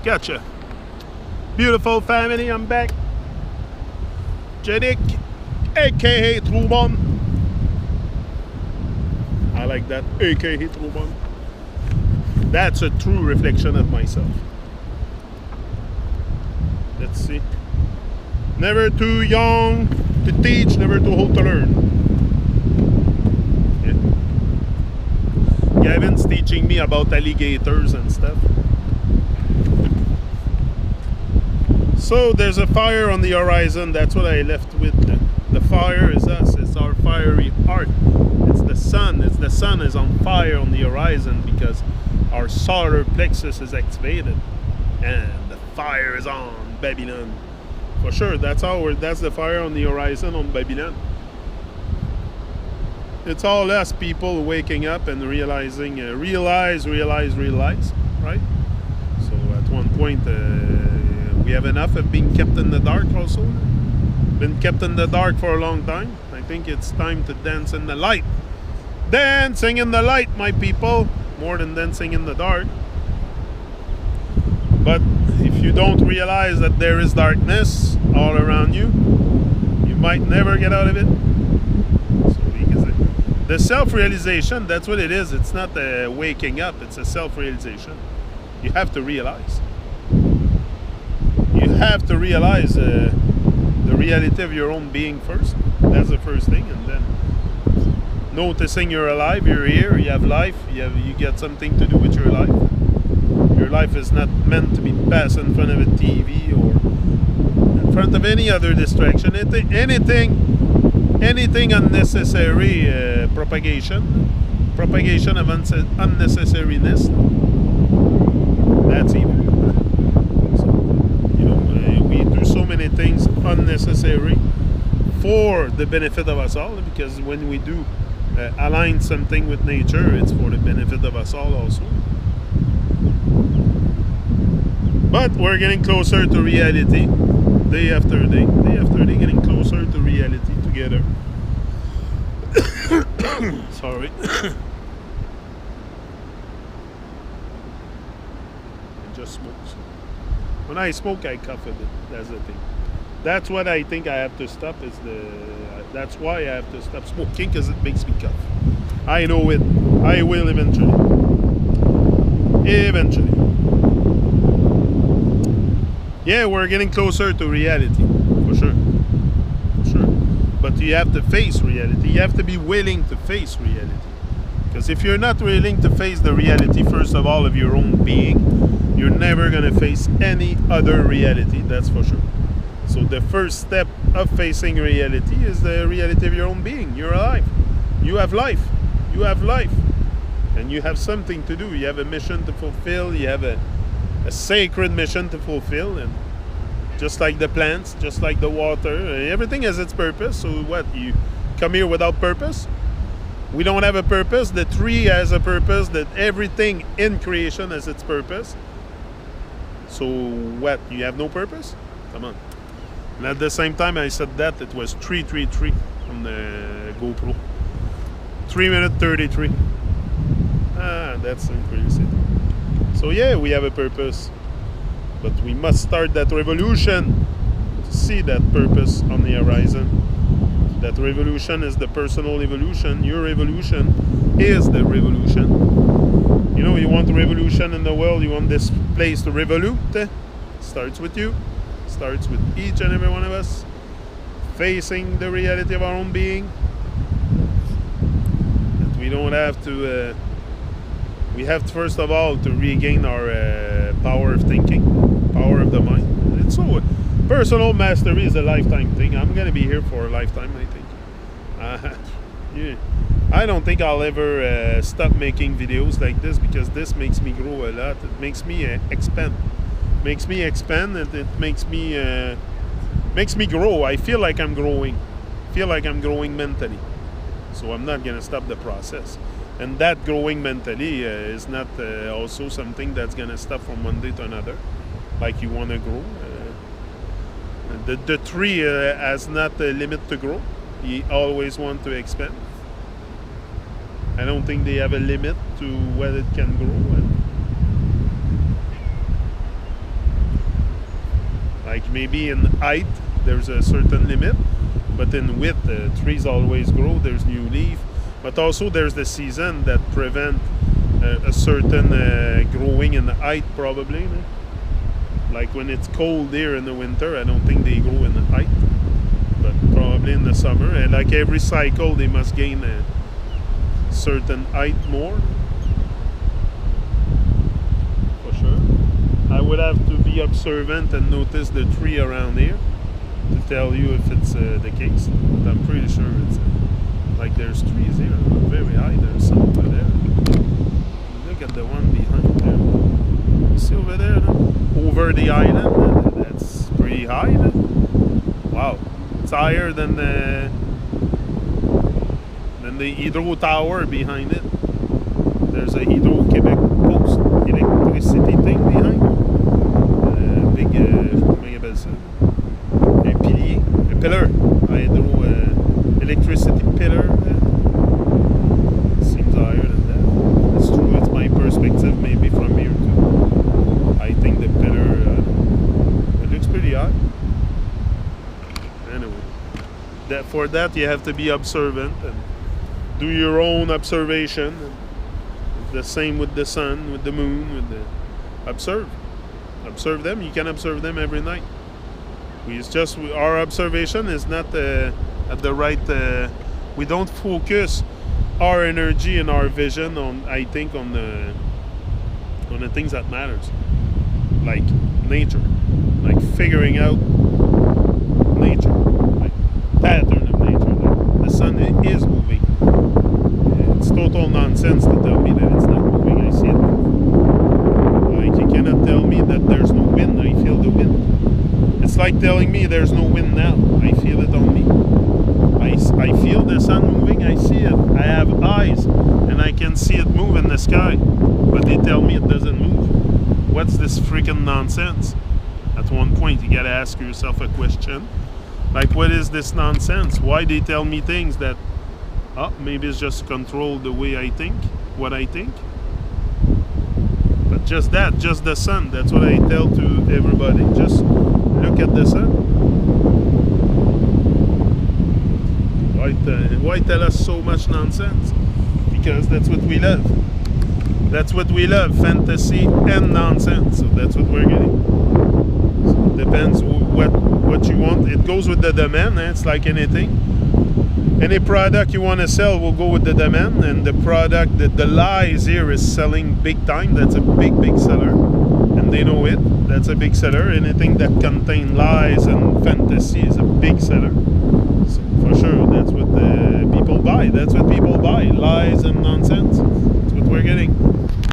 Gotcha. Beautiful family, I'm back. Jedic, aka Truman. I like that, aka Truman. That's a true reflection of myself. Let's see. Never too young to teach, never too old to learn. Yeah. Gavin's teaching me about alligators and stuff. So there's a fire on the horizon. That's what I left with. The fire is us. It's our fiery heart. It's the sun. It's the sun is on fire on the horizon because our solar plexus is activated, and the fire is on Babylon. For sure, that's the fire on the horizon on Babylon. It's all us people waking up and realizing, realize, right? So at one point, we have enough of being kept in the dark also. Been kept in the dark for a long time. I think it's time to dance in the light. Dancing in the light, my people. More than dancing in the dark. But if you don't realize that there is darkness all around you, you might never get out of it. So the self-realization, that's what it is. It's not waking up, it's a self-realization. You have to realize. You have to realize the reality of your own being first. That's the first thing. And then noticing you're alive, you're here, you have life, you get something to do with your life. Your life is not meant to be passed in front of a TV or in front of any other distraction. Anything unnecessary propagation of unnecessariness. That's evil. So, we do so many things unnecessary for the benefit of us all, because when we do align something with nature, it's for the benefit of us all also. But we're getting closer to reality, day after day, getting closer to reality together. Sorry. I just smoked. When I smoke, I cough a bit. That's the thing. That's what I think I have to stop. That's why I have to stop smoking, because it makes me cough. I know it. I will eventually. Yeah, we're getting closer to reality, for sure. But you have to face reality. You have to be willing to face reality. Because if you're not willing to face the reality, first of all, of your own being, you're never going to face any other reality, that's for sure. So the first step of facing reality is the reality of your own being. You're alive. You have life. And you have something to do. You have a mission to fulfill. You have a sacred mission to fulfill. And just like the plants, just like the water, everything has its purpose. So what? You come here without purpose? We don't have a purpose. The tree has a purpose. That everything in creation has its purpose. So what? You have no purpose? Come on. And at the same time I said that, it was 333 on the GoPro. 3 minutes 33. That's crazy. So yeah, we have a purpose. But we must start that revolution to see that purpose on the horizon. That revolution is the personal evolution. Your evolution is the revolution. You want revolution in the world, you want this place to revolute. Starts with you. Starts with each and every one of us facing the reality of our own being. That we don't have to we have to, first of all, to regain our power of thinking, power of the mind. It's so personal mastery is a lifetime thing. I'm gonna be here for a lifetime, I think. Yeah. I don't think I'll ever stop making videos like this, because this makes me grow a lot. It makes me expand. And it makes me grow. I feel like I'm growing. Mentally. So I'm not gonna stop the process. And that growing mentally is not also something that's gonna stop from one day to another. Like you wanna grow. The tree has not a limit to grow. You always want to expand. I don't think they have a limit to what it can grow. Maybe in height there's a certain limit, but in width, trees always grow. There's new leaf, but also there's the season that prevent a certain growing in the height probably. No? Like when it's cold here in the winter, I don't think they grow in the height, but probably in the summer. And like every cycle, they must gain a certain height more. For sure. I would have to be observant and notice the tree around here to tell you if it's the case. But I'm pretty sure it's like there's trees here very high. There's some over there. Look at the one behind there. You see over there? No? Over the island. That's pretty high. No? Wow. It's higher than the Hydro Tower behind it. There's a Hydro-Québec post electricity thing behind. Big, comment il appelle ça? Un pilier, un pillar, hydro electricity pillar. Seems higher than that. It's true. It's my perspective, maybe from here too. I think the pillar it looks pretty high. Anyway, for that you have to be observant and do your own observation. The same with the sun, with the moon, with the observe them. You can observe them every night. Our observation is not at the right. We don't focus our energy and our vision on. I think on the things that matters, like nature, like figuring out nature, like pattern of nature. Like the sun is moving. It's total nonsense to tell me that it's not moving. I see it move. Like you cannot tell me that there's no wind. I feel the wind. It's like telling me there's no wind now. I feel it on me. I feel the sun moving. I see it. I have eyes and I can see it move in the sky. But they tell me it doesn't move. What's this freaking nonsense? At one point you gotta ask yourself a question. Like, what is this nonsense? Why they tell me things that maybe it's just control the way I think, what I think. But just the sun. That's what I tell to everybody. Just look at the sun. Why tell us so much nonsense? Because that's what we love. That's what we love, fantasy and nonsense. So that's what we're getting. So it depends what you want. It goes with the demand. It's like anything. Any product you want to sell will go with the demand, and the product that the lies here is selling big time. That's a big seller, and they know it. That's a big seller. Anything that contains lies and fantasy is a big seller. So for sure, that's what people buy. That's what people buy: lies and nonsense. That's what we're getting.